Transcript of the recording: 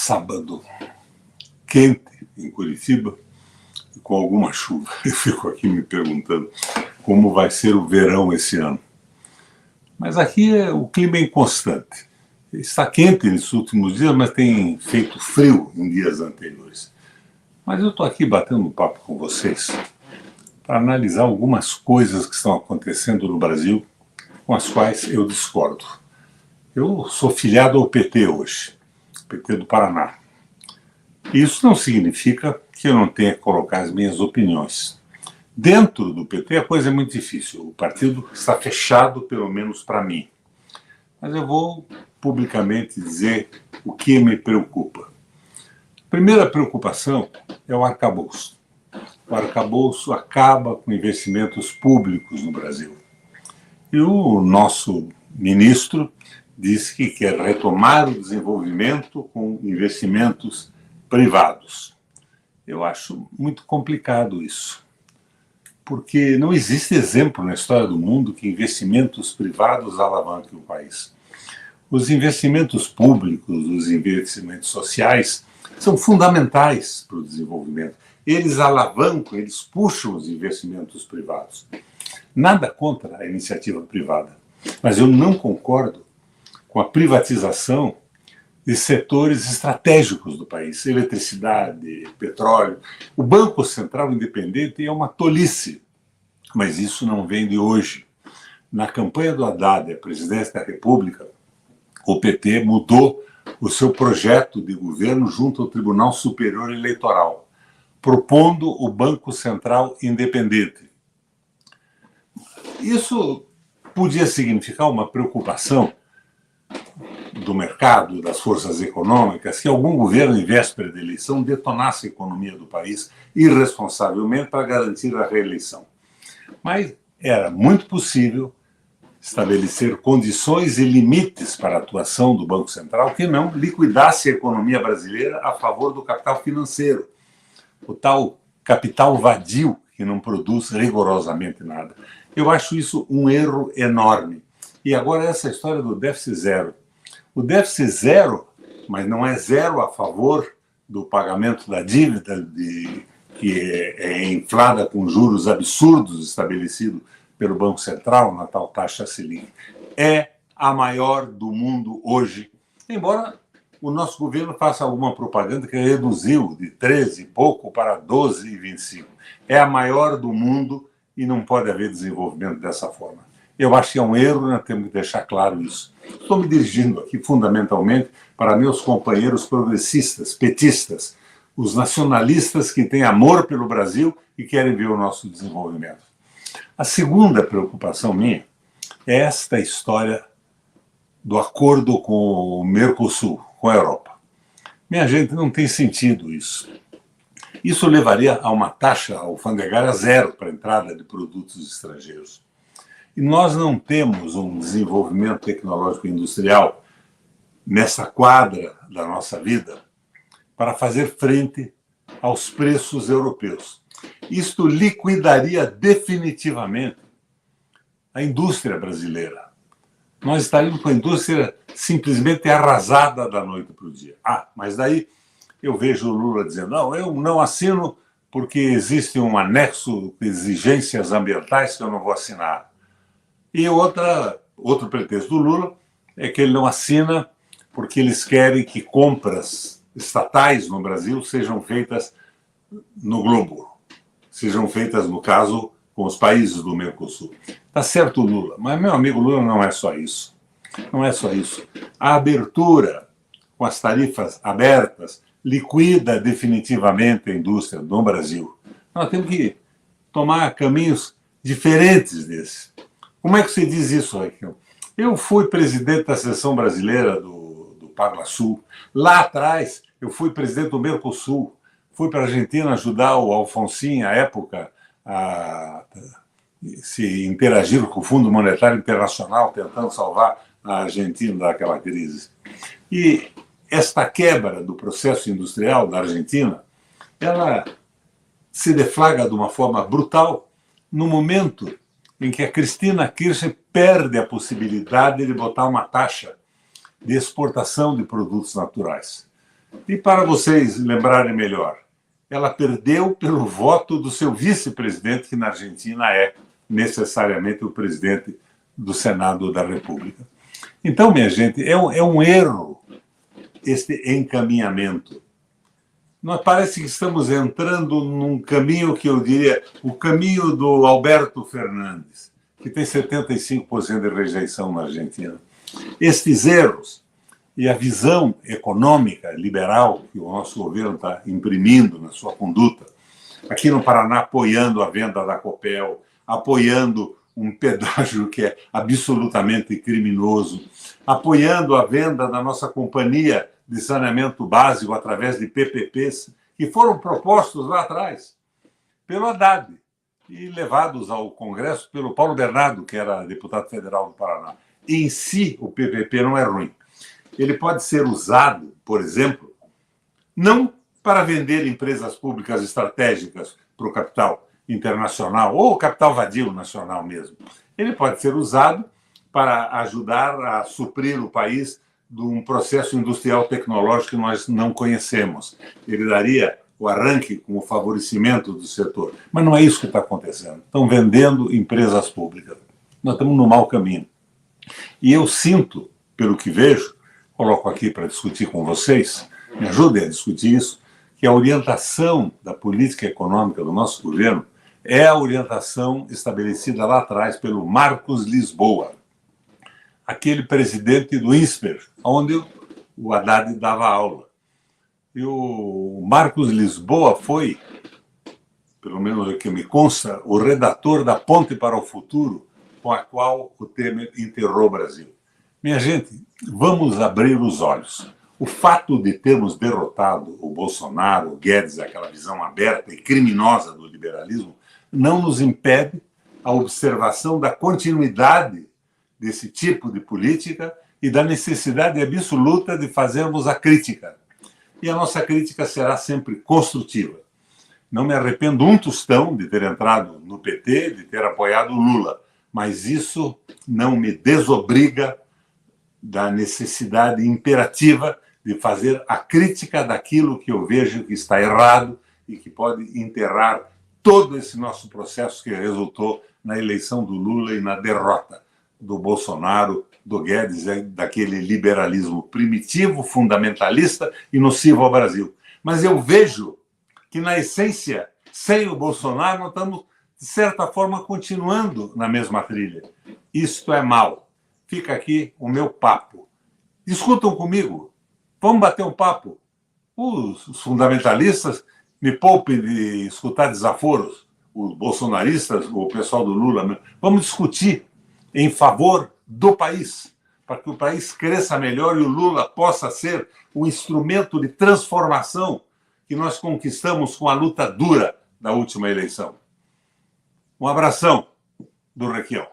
sábado quente em Curitiba e com alguma chuva. Eu fico aqui me perguntando como vai ser o verão esse ano. Mas aqui o clima é inconstante. Está quente nesses últimos dias, mas tem feito frio em dias anteriores. Mas eu estou aqui batendo um papo com vocês para analisar algumas coisas que estão acontecendo no Brasil com as quais eu discordo. Eu sou filiado ao PT hoje, PT do Paraná. Isso não significa que eu não tenha que colocar as minhas opiniões. Dentro do PT a coisa é muito difícil. O partido está fechado, pelo menos para mim. Mas eu vou publicamente dizer o que me preocupa. A primeira preocupação é o arcabouço. O arcabouço acaba com investimentos públicos no Brasil. E o nosso ministro disse que quer retomar o desenvolvimento com investimentos privados. Eu acho muito complicado isso, porque não existe exemplo na história do mundo que investimentos privados alavanquem o país. Os investimentos públicos, os investimentos sociais, são fundamentais para o desenvolvimento. Eles alavancam, eles puxam os investimentos privados. Nada contra a iniciativa privada, mas eu não concordo com a privatização de setores estratégicos do país, eletricidade, petróleo. O Banco Central Independente é uma tolice, mas isso não vem de hoje. Na campanha do Haddad à presidência da República, o PT mudou o seu projeto de governo junto ao Tribunal Superior Eleitoral, propondo o Banco Central Independente. Isso podia significar uma preocupação do mercado, das forças econômicas, que algum governo, em véspera de eleição, detonasse a economia do país irresponsavelmente para garantir a reeleição. Mas era muito possível estabelecer condições e limites para a atuação do Banco Central que não liquidasse a economia brasileira a favor do capital financeiro, o tal capital vadio que não produz rigorosamente nada. Eu acho isso um erro enorme. E agora essa história do déficit zero. O déficit zero, mas não é zero a favor do pagamento da dívida que é inflada com juros absurdos estabelecidos pelo Banco Central na tal taxa Selic. É a maior do mundo hoje, embora o nosso governo faça alguma propaganda que reduziu de 13 e pouco para 12,25. É a maior do mundo e não pode haver desenvolvimento dessa forma. Eu acho que é um erro, nós temos que deixar claro isso. Estou me dirigindo aqui fundamentalmente para meus companheiros progressistas, petistas, os nacionalistas que têm amor pelo Brasil e querem ver o nosso desenvolvimento. A segunda preocupação minha é esta história do acordo com o Mercosul, com a Europa. Minha gente, não tem sentido isso. Isso levaria a uma taxa alfandegária zero para a entrada de produtos estrangeiros. E nós não temos um desenvolvimento tecnológico e industrial nessa quadra da nossa vida para fazer frente aos preços europeus. Isto liquidaria definitivamente a indústria brasileira. Nós estaríamos com a indústria simplesmente arrasada da noite para o dia. Mas daí eu vejo o Lula dizendo, não, eu não assino porque existe um anexo de exigências ambientais que eu não vou assinar. E outro pretexto do Lula é que ele não assina porque eles querem que compras estatais no Brasil sejam feitas no globo, sejam feitas, no caso, com os países do Mercosul. Tá certo, Lula, mas, meu amigo Lula, não é só isso. Não é só isso. A abertura com as tarifas abertas liquida definitivamente a indústria no Brasil. Nós temos que tomar caminhos diferentes desses. Como é que se diz isso, Raquel? Eu fui presidente da Seção Brasileira do Parnasul. Lá atrás, eu fui presidente do Mercosul. Fui para a Argentina ajudar o Alfonsin, à época, a se interagir com o Fundo Monetário Internacional, tentando salvar a Argentina daquela crise. E esta quebra do processo industrial da Argentina, ela se deflagra de uma forma brutal no momento em que a Cristina Kirchner perde a possibilidade de botar uma taxa de exportação de produtos naturais. E para vocês lembrarem melhor, ela perdeu pelo voto do seu vice-presidente, que na Argentina é necessariamente o presidente do Senado da República. Então, minha gente, é um erro este encaminhamento. Nós parece que estamos entrando num caminho que eu diria o caminho do Alberto Fernandes, que tem 75% de rejeição na Argentina. Estes erros e a visão econômica liberal que o nosso governo está imprimindo na sua conduta, aqui no Paraná apoiando a venda da Copel, apoiando um pedágio que é absolutamente criminoso, apoiando a venda da nossa companhia de saneamento básico através de PPPs, que foram propostos lá atrás pelo Haddad e levados ao Congresso pelo Paulo Bernardo, que era deputado federal do Paraná. Em si, o PPP não é ruim. Ele pode ser usado, por exemplo, não para vender empresas públicas estratégicas para o capital internacional ou o capital vadio nacional mesmo. Ele pode ser usado para ajudar a suprir o país de um processo industrial tecnológico que nós não conhecemos. Ele daria o arranque com o favorecimento do setor. Mas não é isso que está acontecendo. Estão vendendo empresas públicas. Nós estamos no mau caminho. E eu sinto, pelo que vejo, coloco aqui para discutir com vocês, me ajudem a discutir isso, que a orientação da política econômica do nosso governo é a orientação estabelecida lá atrás pelo Marcos Lisboa, aquele presidente do INSPER, onde o Haddad dava aula. E o Marcos Lisboa foi, pelo menos o que me consta, o redator da Ponte para o Futuro, com a qual o Temer enterrou o Brasil. Minha gente, vamos abrir os olhos. O fato de termos derrotado o Bolsonaro, o Guedes, aquela visão aberta e criminosa do liberalismo, não nos impede a observação da continuidade desse tipo de política e da necessidade absoluta de fazermos a crítica. E a nossa crítica será sempre construtiva. Não me arrependo um tostão de ter entrado no PT, de ter apoiado o Lula, mas isso não me desobriga da necessidade imperativa de fazer a crítica daquilo que eu vejo que está errado e que pode enterrar todo esse nosso processo que resultou na eleição do Lula e na derrota do Bolsonaro, do Guedes, daquele liberalismo primitivo, fundamentalista e nocivo ao Brasil. Mas eu vejo que, na essência, sem o Bolsonaro, nós estamos, de certa forma, continuando na mesma trilha. Isto é mal. Fica aqui o meu papo. Discutam comigo. Vamos bater um papo. Os fundamentalistas me poupem de escutar desaforos. Os bolsonaristas, o pessoal do Lula, vamos discutir em favor do país, para que o país cresça melhor e o Lula possa ser o instrumento de transformação que nós conquistamos com a luta dura da última eleição. Um abração do Requião.